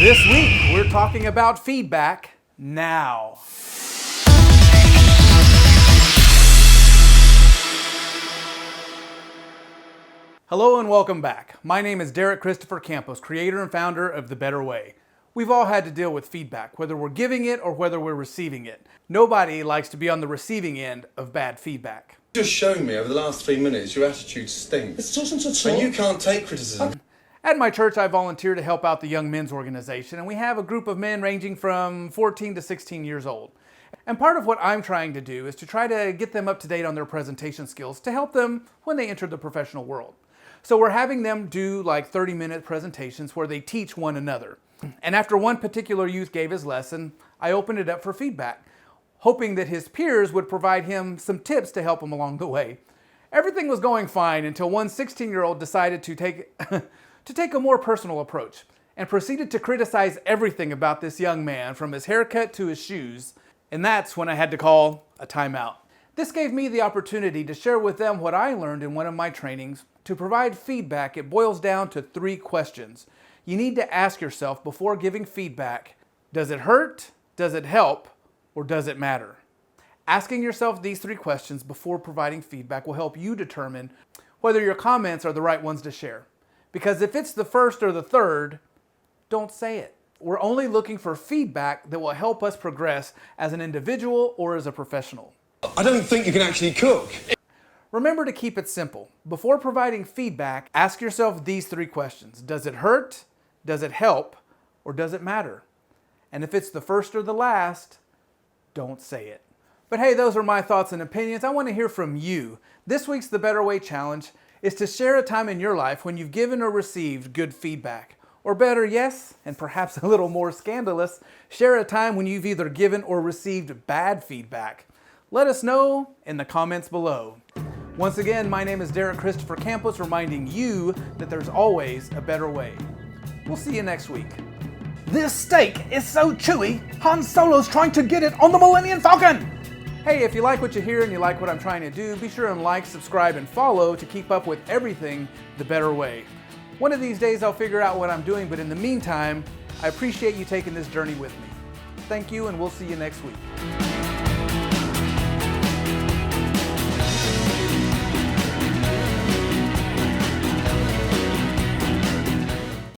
This week, we're talking about feedback now. Hello and welcome back. My name is Derek Christopher Campos, creator and founder of The Better Way. We've all had to deal with feedback, whether we're giving it or whether we're receiving it. Nobody likes to be on the receiving end of bad feedback. Just shown me over the last 3 minutes your attitude stinks. It doesn't at all. And you can't take criticism. At my church, I volunteer to help out the young men's organization, and we have a group of men ranging from 14 to 16 years old. And part of what I'm trying to do is to try to get them up to date on their presentation skills to help them when they enter the professional world. So we're having them do like 30-minute presentations where they teach one another. And after one particular youth gave his lesson, I opened it up for feedback, hoping that his peers would provide him some tips to help him along the way. Everything was going fine until one 16-year-old decided to take a more personal approach and proceeded to criticize everything about this young man, from his haircut to his shoes. And that's when I had to call a timeout. This gave me the opportunity to share with them what I learned in one of my trainings. To provide feedback, it boils down to 3 questions. You need to ask yourself before giving feedback: does it hurt, does it help, or does it matter? Asking yourself these 3 questions before providing feedback will help you determine whether your comments are the right ones to share. Because if it's the first or the third, don't say it. We're only looking for feedback that will help us progress as an individual or as a professional. I don't think you can actually cook. Remember to keep it simple. Before providing feedback, ask yourself these 3 questions. Does it hurt? Does it help? Or does it matter? And if it's the first or the last, don't say it. But hey, those are my thoughts and opinions. I want to hear from you. This week's The Better Way Challenge is to share a time in your life when you've given or received good feedback. Or better, yes, and perhaps a little more scandalous, share a time when you've either given or received bad feedback. Let us know in the comments below. Once again, my name is Derek Christopher Campos, reminding you that there's always a better way. We'll see you next week. This steak is so chewy, Han Solo's trying to get it on the Millennium Falcon! Hey, if you like what you hear and you like what I'm trying to do, be sure and like, subscribe, and follow to keep up with everything The Better Way. One of these days I'll figure out what I'm doing, but in the meantime, I appreciate you taking this journey with me. Thank you, and we'll see you next week.